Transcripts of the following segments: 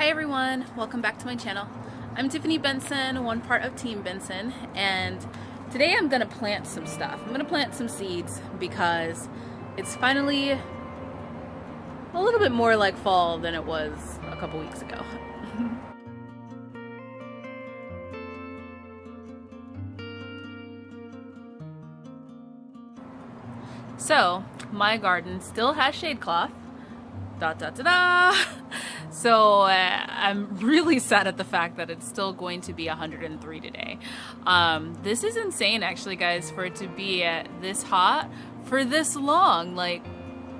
Hi everyone, welcome back to my channel. I'm Tiffany Benson, one part of Team Benson, and today I'm gonna plant some stuff. I'm gonna plant some seeds because it's finally a little bit more like fall than it was a couple weeks ago. So, my garden still has shade cloth. Da da da da! So I'm really sad at the fact that it's still going to be 103 today. This is insane actually, guys, for it to be this hot for this long. Like,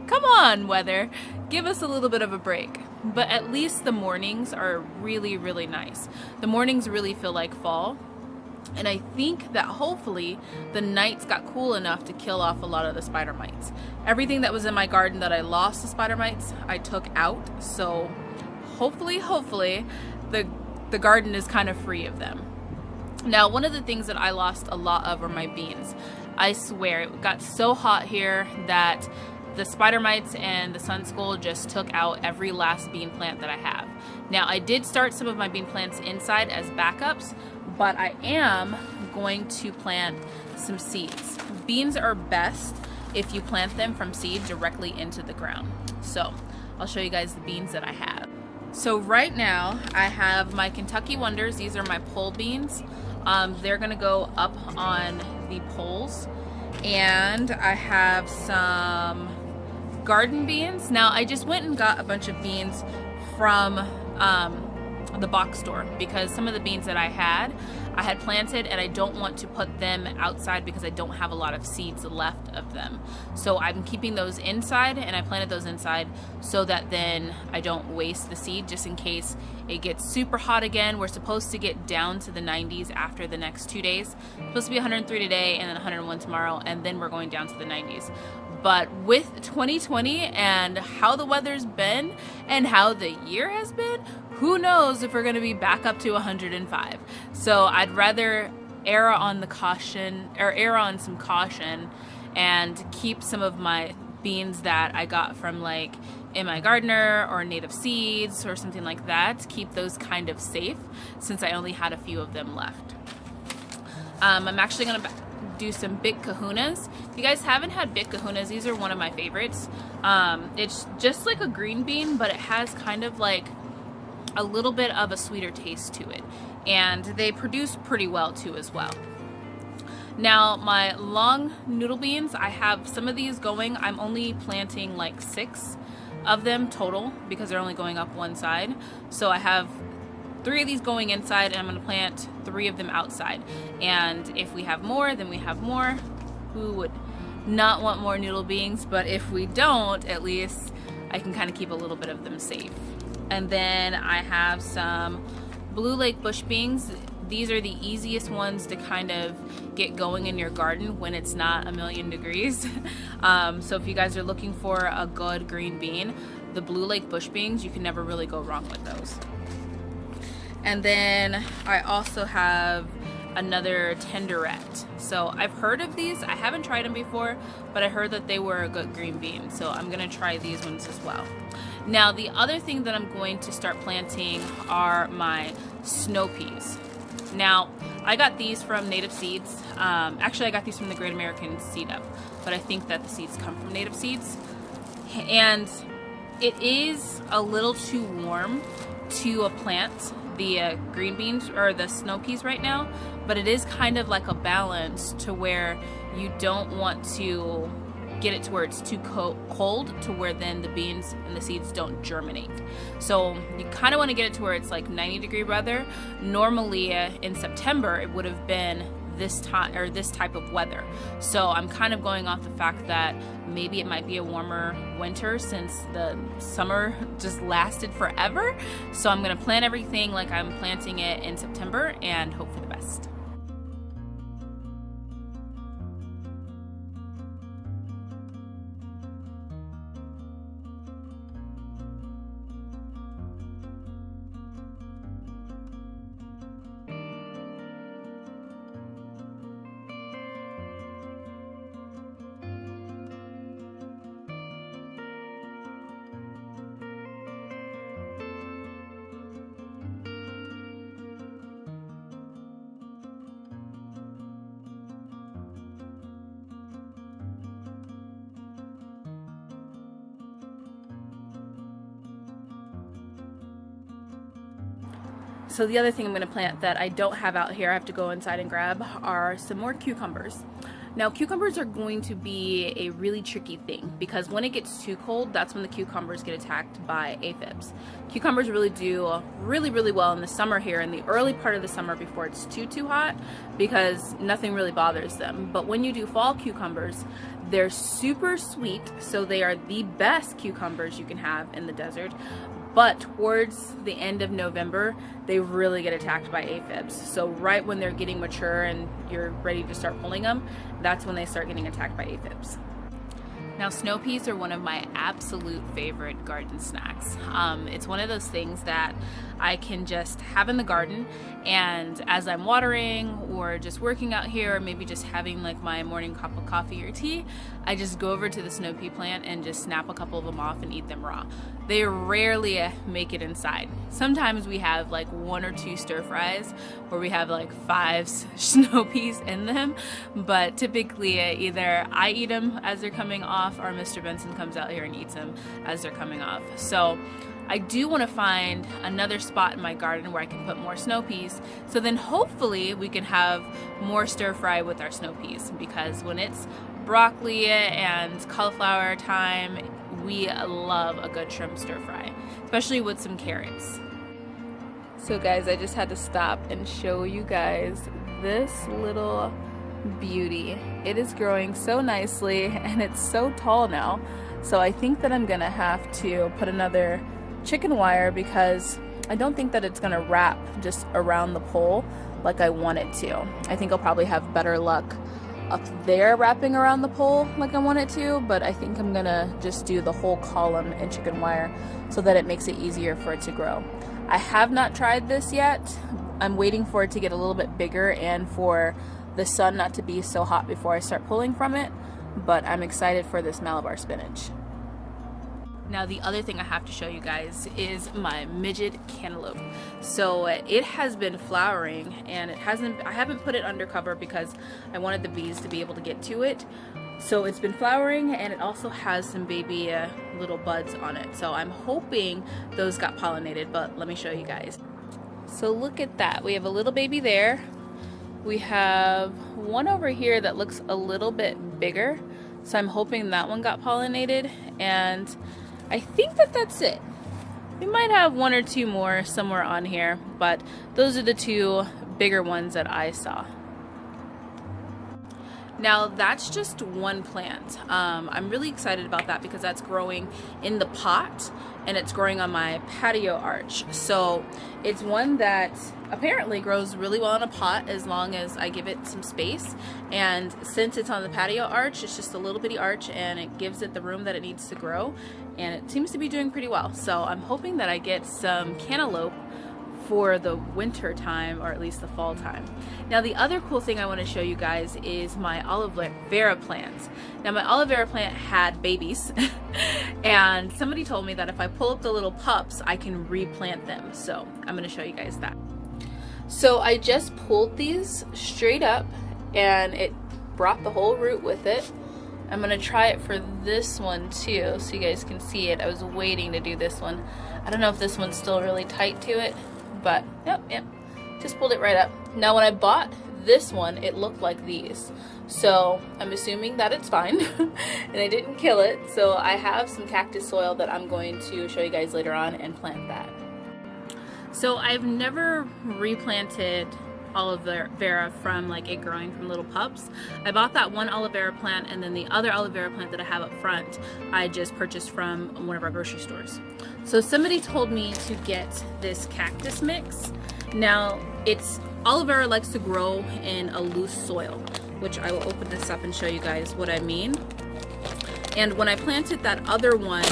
come on, weather, give us a little bit of a break. But at least the mornings are really, really nice. The mornings really feel like fall. And I think that hopefully the nights got cool enough to kill off a lot of the spider mites. Everything that was in my garden that I lost to spider mites, I took out. So hopefully the garden is kind of free of them. Now, one of the things that I lost a lot of are my beans. I swear, it got so hot here that the spider mites and the sun skull just took out every last bean plant that I have. Now, I did start some of my bean plants inside as backups, but I am going to plant some seeds. Beans are best if you plant them from seed directly into the ground. So I'll show you guys the beans that I have. So right now I have my Kentucky Wonders. These are my pole beans. They're gonna go up on the poles. And I have some garden beans. Now I just went and got a bunch of beans from the box store because some of the beans that I had planted and I don't want to put them outside because I don't have a lot of seeds left of them. So I'm keeping those inside, and I planted those inside so that then I don't waste the seed just in case it gets super hot again. We're supposed to get down to the 90s after the next 2 days. It's supposed to be 103 today and then 101 tomorrow, and then we're going down to the 90s. But with 2020 and how the weather's been and how the year has been, who knows if we're going to be back up to 105. So I'd rather err on some caution and keep some of my beans that I got from like in my gardener or native seeds or something like that. Keep those kind of safe since I only had a few of them left. I'm actually going to do some big kahunas. If you guys haven't had big kahunas, these are one of my favorites. It's just like a green bean, but it has kind of like a little bit of a sweeter taste to it, and they produce pretty well too as well. Now my long noodle beans, I have some of these going. I'm only planting like 6 of them total because they're only going up one side. So I have 3 of these going inside, and I'm going to plant 3 of them outside. And if we have more, then we have more. Who would not want more noodle beans? But if we don't, at least I can kind of keep a little bit of them safe. And then I have some Blue Lake bush beans. These are the easiest ones to kind of get going in your garden when it's not a million degrees. So if you guys are looking for a good green bean, the Blue Lake bush beans, you can never really go wrong with those. And then I also have another tenderette. So I've heard of these. I haven't tried them before, but I heard that they were a good green bean. So I'm gonna try these ones as well. Now the other thing that I'm going to start planting are my snow peas. Now I got these from Native Seeds. Actually I got these from the Great American Seed Up, but I think that the seeds come from Native Seeds. And it is a little too warm to plant the green beans or the snow peas right now, but it is kind of like a balance to where you don't want to get it to where it's too cold to where then the beans and the seeds don't germinate. So you kind of want to get it to where it's like 90-degree weather. Normally in September it would have been this time or this type of weather. So I'm kind of going off the fact that maybe it might be a warmer winter since the summer just lasted forever. So I'm going to plant everything like I'm planting it in September and hope for the best. So the other thing I'm going to plant that I don't have out here, I have to go inside and grab, are some more cucumbers. Now cucumbers are going to be a really tricky thing because when it gets too cold, that's when the cucumbers get attacked by aphids. Cucumbers really do really well in the summer here, in the early part of the summer before it's too hot, because nothing really bothers them. But when you do fall cucumbers, they're super sweet, so they are the best cucumbers you can have in the desert. But towards the end of November, they really get attacked by aphids. So right when they're getting mature and you're ready to start pulling them, that's when they start getting attacked by aphids. Now, snow peas are one of my absolute favorite garden snacks. It's one of those things that I can just have in the garden, and as I'm watering or just working out here, or maybe just having like my morning cup of coffee or tea, I just go over to the snow pea plant and just snap a couple of them off and eat them raw. They rarely make it inside. Sometimes we have like 1 or 2 stir fries where we have like 5 snow peas in them, but typically either I eat them as they're coming off or Mr. Benson comes out here and eats them as they're coming off. So I do want to find another spot in my garden where I can put more snow peas, so then hopefully we can have more stir fry with our snow peas, because when it's broccoli and cauliflower time, we love a good shrimp stir fry, especially with some carrots. So guys, I just had to stop and show you guys this little beauty. It is growing so nicely and it's so tall now. So I think that I'm gonna have to put another chicken wire, because I don't think that it's gonna wrap just around the pole like I want it to. I think I'll probably have better luck up there wrapping around the pole like I want it to, but I think I'm gonna just do the whole column in chicken wire so that it makes it easier for it to grow. I have not tried this yet. I'm waiting for it to get a little bit bigger and for the sun not to be so hot before I start pulling from it, but I'm excited for this Malabar spinach. Now the other thing I have to show you guys is my Midget Cantaloupe. So it has been flowering, and I haven't put it under cover because I wanted the bees to be able to get to it. So it's been flowering, and it also has some baby little buds on it. So I'm hoping those got pollinated, but let me show you guys. So look at that. We have a little baby there. We have one over here that looks a little bit bigger. So I'm hoping that one got pollinated, and I think that that's it. We might have 1 or 2 more somewhere on here, but those are the 2 bigger ones that I saw. Now that's just one plant. I'm really excited about that because that's growing in the pot and it's growing on my patio arch. So it's one that apparently grows really well in a pot as long as I give it some space. And since it's on the patio arch, it's just a little bitty arch and it gives it the room that it needs to grow. And it seems to be doing pretty well. So I'm hoping that I get some cantaloupe for the winter time, or at least the fall time. Now the other cool thing I want to show you guys is my aloe vera plants. Now my aloe vera plant had babies and somebody told me that if I pull up the little pups I can replant them, so I'm going to show you guys that. So I just pulled these straight up and it brought the whole root with it. I'm going to try it for this one too so you guys can see it. I was waiting to do this one. I don't know if this one's still really tight to it, but yep, just pulled it right up. Now when I bought this one, it looked like these, so I'm assuming that it's fine and I didn't kill it. So I have some cactus soil that I'm going to show you guys later on and plant that. So I've never replanted aloe vera from like it growing from little pups. I bought that one aloe vera plant, and then the other aloe vera plant that I have up front I just purchased from one of our grocery stores. So somebody told me to get this cactus mix. Now aloe vera likes to grow in a loose soil, which I will open this up and show you guys what I mean. And when I planted that other one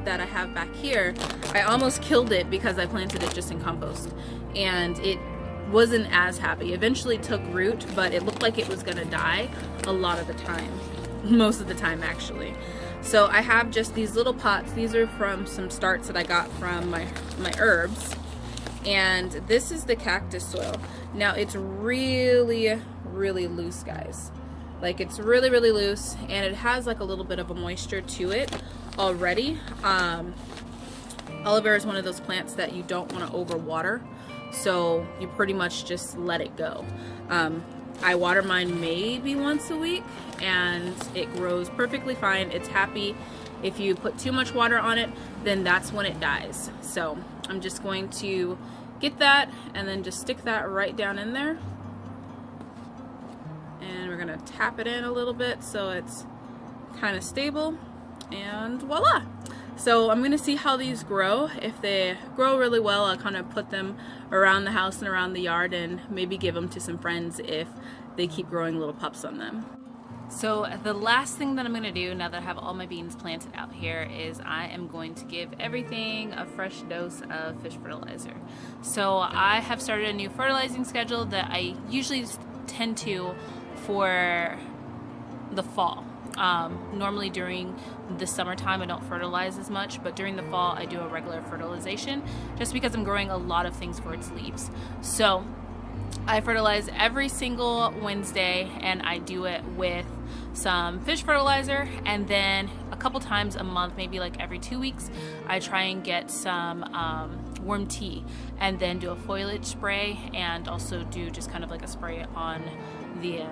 that I have back here, I almost killed it because I planted it just in compost and it wasn't as happy. Eventually took root, but it looked like it was gonna die a lot of the time, most of the time actually. So I have just these little pots. These are from some starts that I got from my herbs, and this is the cactus soil. Now it's really loose, guys. Like it's really loose, and it has like a little bit of a moisture to it already. Aloe vera is one of those plants that you don't want to overwater, so you pretty much just let it go. I water mine maybe once a week and it grows perfectly fine. It's happy. If you put too much water on it, then that's when it dies. So I'm just going to get that and then just stick that right down in there. And we're gonna tap it in a little bit so it's kind of stable, and voila. So I'm gonna see how these grow. If they grow really well, I'll kind of put them around the house and around the yard and maybe give them to some friends if they keep growing little pups on them. So the last thing that I'm gonna do now that I have all my beans planted out here is I am going to give everything a fresh dose of fish fertilizer. So I have started a new fertilizing schedule that I usually tend to for the fall. Normally during the summertime I don't fertilize as much, but during the fall I do a regular fertilization just because I'm growing a lot of things for its leaves. So I fertilize every single Wednesday, and I do it with some fish fertilizer, and then a couple times a month, maybe like every 2 weeks, I try and get some worm tea and then do a foliage spray, and also do just kind of like a spray on the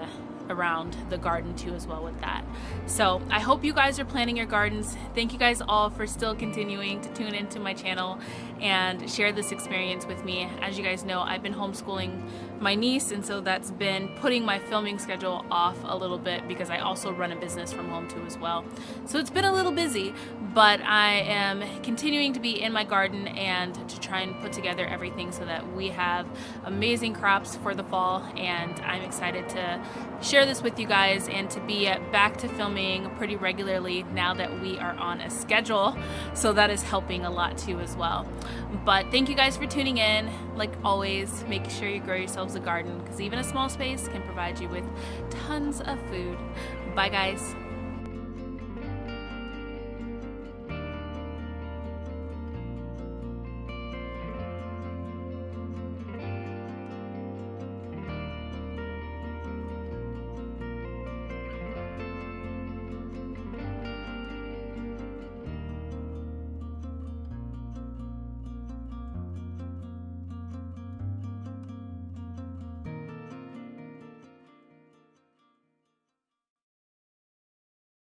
around the garden too as well with that. So I hope you guys are planting your gardens. Thank you guys all for still continuing to tune into my channel and share this experience with me. As you guys know, I've been homeschooling my niece, and so that's been putting my filming schedule off a little bit because I also run a business from home too as well. So it's been a little busy, but I am continuing to be in my garden and to try and put together everything so that we have amazing crops for the fall, and I'm excited to share this with you guys and to be back to filming pretty regularly now that we are on a schedule. So that is helping a lot too as well. But thank you guys for tuning in. Like always, make sure you grow yourselves a garden, because even a small space can provide you with tons of food. Bye guys.